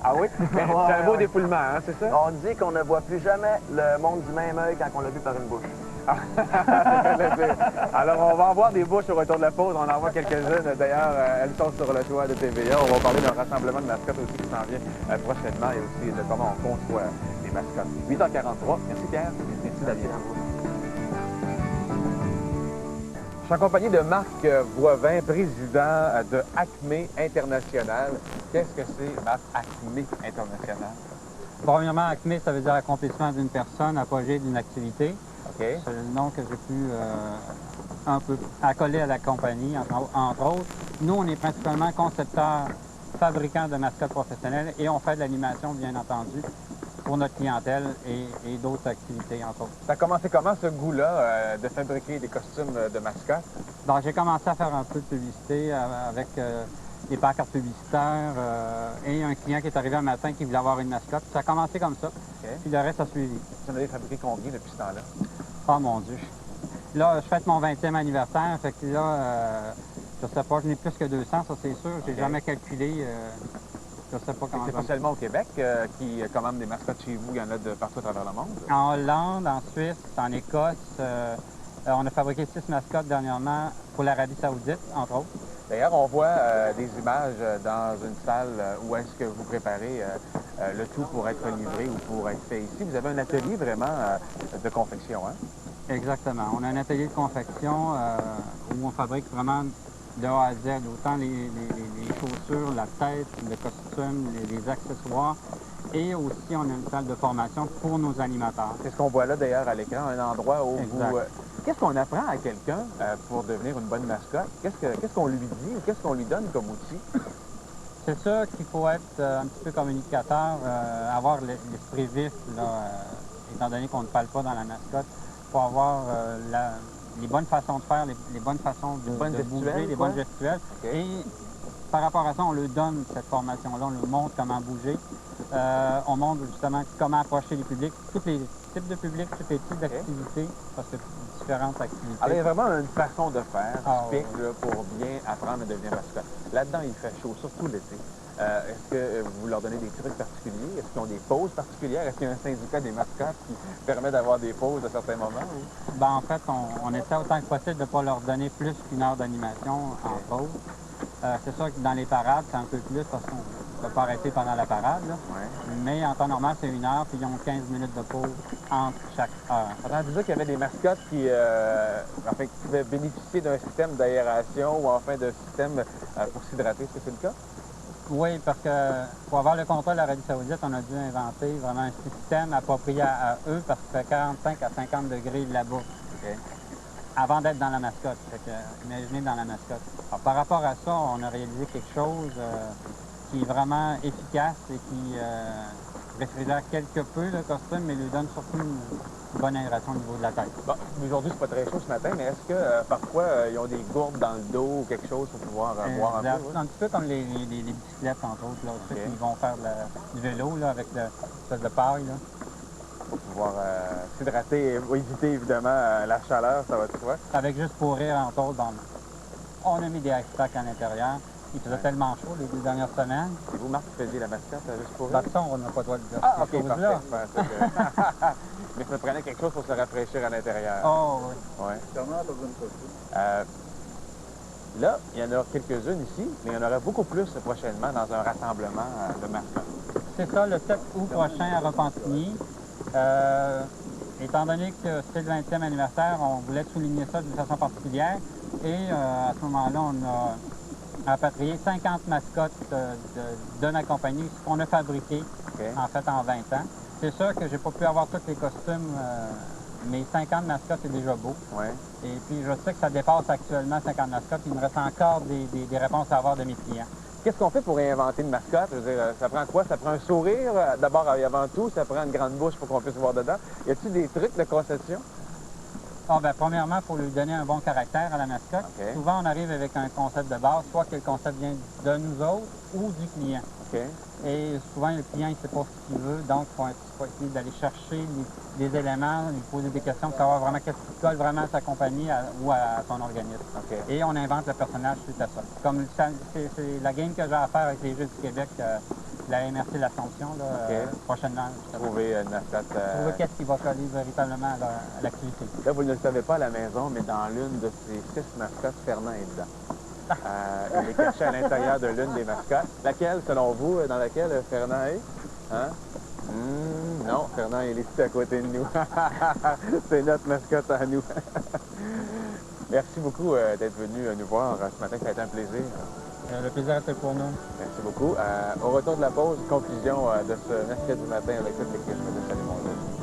Ah oui? C'est un beau dépouillement, hein, c'est ça? On dit qu'on ne voit plus jamais le monde du même œil quand on l'a vu par une bouche. Alors, on va en voir des bouches au retour de la pause. On en voit quelques-unes. D'ailleurs, elles sont sur le choix de TVA. On va parler d'un rassemblement de mascottes aussi qui s'en vient prochainement et aussi de comment on conçoit les mascottes. 8h43. Merci Pierre. Merci David. Je suis accompagné de Marc Boivin, président de Acme International. Qu'est-ce que c'est, Marc, Acme International? Premièrement, Acme, ça veut dire accomplissement d'une personne, apogée d'une activité. Okay. C'est le nom que j'ai pu un peu accoler à la compagnie, entre autres. Nous, on est principalement concepteurs, fabricants de mascottes professionnelles et on fait de l'animation, bien entendu, pour notre clientèle et d'autres activités, entre autres. Ça a commencé comment, ce goût-là, de fabriquer des costumes de mascottes? Donc, j'ai commencé à faire un peu de publicité avec des pancartes publicitaires et un client qui est arrivé un matin qui voulait avoir une mascotte. Ça a commencé comme ça, Okay. Puis le reste a suivi. Vous en avez fabriqué combien depuis ce temps-là? Oh mon Dieu! Là, je fête mon 20e anniversaire, fait que là, je sais pas, je n'ai plus que 200, ça c'est sûr. J'ai jamais calculé, je sais pas comment... C'est pas seulement au Québec qui commande des mascottes chez vous, il y en a de partout à travers le monde? En Hollande, en Suisse, en Écosse, on a fabriqué 6 mascottes dernièrement pour l'Arabie Saoudite, entre autres. D'ailleurs, on voit des images dans une salle où est-ce que vous préparez le tout pour être livré ou pour être fait ici. Vous avez un atelier vraiment de confection, hein? Exactement. On a un atelier de confection où on fabrique vraiment de A à Z, autant les chaussures, la tête, le costume, les accessoires. Et aussi, on a une salle de formation pour nos animateurs. C'est ce qu'on voit là, d'ailleurs, à l'écran, un endroit où Exact. vous... Qu'est-ce qu'on apprend à quelqu'un pour devenir une bonne mascotte? Qu'est-ce qu'on lui dit ou qu'est-ce qu'on lui donne comme outil? C'est sûr qu'il faut être un petit peu communicateur, avoir l'esprit vif, là, étant donné qu'on ne parle pas dans la mascotte, pour avoir les bonnes façons de faire, les bonnes façons de bouger, les bonnes gestuelles. Okay. Et par rapport à ça, on leur donne cette formation-là, on leur montre comment bouger. On montre justement comment approcher les publics, tous les types de publics, tous les types d'activités, parce que différentes activités. Alors, il y a vraiment une façon de faire typique oui. là, pour bien apprendre à devenir mascotte. Là-dedans, il fait chaud, surtout l'été. Est-ce que vous leur donnez des trucs particuliers? Est-ce qu'ils ont des pauses particulières? Est-ce qu'il y a un syndicat des mascottes qui permet d'avoir des pauses à certains moments? Ou... Ben, en fait, on essaie autant que possible de ne pas leur donner plus qu'une heure d'animation en pause. C'est sûr que dans les parades, c'est un peu plus parce qu'on ne peut pas arrêter pendant la parade. Là. Ouais. Mais en temps normal, c'est 1 heure, puis ils ont 15 minutes de pause entre chaque heure. Attends, tu dis qu'il y avait des mascottes qui pouvaient bénéficier d'un système d'aération ou enfin d'un système pour s'hydrater. Est-ce que c'est le cas? Oui, parce que pour avoir le contrat de l'Arabie Saoudite, on a dû inventer vraiment un système approprié à eux parce qu'il fait 45 à 50 degrés là-bas. Okay. Avant d'être dans la mascotte. Fait que, imaginez dans la mascotte. Alors, par rapport à ça, on a réalisé quelque chose qui est vraiment efficace et qui réfrigère quelque peu le costume, mais lui donne surtout une bonne aération au niveau de la tête. Bon, aujourd'hui, c'est pas très chaud ce matin, mais est-ce que parfois ils ont des gourdes dans le dos ou quelque chose pour pouvoir boire un peu? Ouais? Un petit peu comme les bicyclettes, entre autres, là, ceux qui vont faire du vélo là, avec l'espèce de paille. Là. Pour pouvoir s'hydrater et éviter évidemment la chaleur, ça va de soi. Avec juste pour rire, entre autres, on a mis des ice packs à l'intérieur. Il faisait tellement chaud les 2 dernières semaines. Et vous, Marc, vous faisiez la mascotte juste pour rire? Dans ça, on n'a pas le droit de dire Ah, ces OK, choses-là. parfait. Mais ça prenait quelque chose pour se rafraîchir à l'intérieur. Oh, oui. Ouais. Là, il y en a quelques-unes ici, mais il y en aura beaucoup plus prochainement dans un rassemblement de mascottes. C'est ça, le 7 août prochain à Repentigny. Étant donné que c'est le 20e anniversaire, on voulait souligner ça d'une façon particulière. Et à ce moment-là, on a rapatrié 50 mascottes de la compagnie qu'on a fabriquées, en fait, en 20 ans. C'est sûr que j'ai pas pu avoir tous les costumes, mais 50 mascottes, c'est déjà beau. Ouais. Et puis, je sais que ça dépasse actuellement 50 mascottes. Il me reste encore des réponses à avoir de mes clients. Qu'est-ce qu'on fait pour réinventer une mascotte? Je veux dire, ça prend quoi? Ça prend un sourire, d'abord et avant tout. Ça prend une grande bouche pour qu'on puisse voir dedans. Y a-t-il des trucs de conception? Ah, ben, premièrement, il faut lui donner un bon caractère à la mascotte. Okay. Souvent, on arrive avec un concept de base, soit que le concept vient de nous autres ou du client. Okay. Et souvent, le client, il ne sait pas ce qu'il veut, donc il faut essayer d'aller chercher des éléments, lui poser des questions pour savoir vraiment qu'est-ce qui colle vraiment à sa compagnie ou à son organisme. Okay. Et on invente le personnage suite à ça. Comme c'est la game que j'ai à faire avec les Jeux du Québec la MRC L'Assomption, là, prochainement. Trouver une mascotte. Trouver qu'est-ce qui va coller véritablement à l'activité. Là, vous ne le savez pas à la maison, mais dans l'une de ces 6 mascottes, Fernand est dedans. Il est caché à l'intérieur de l'une des mascottes. Laquelle, selon vous, dans laquelle Fernand est? Hein? Non, Fernand, il est ici à côté de nous. C'est notre mascotte à nous. Merci beaucoup d'être venu nous voir ce matin. Ça a été un plaisir. Le plaisir était pour nous. Merci beaucoup. Au retour de la pause, conclusion de ce mercredi matin avec toute l'équipe de Salut Mon Dieu.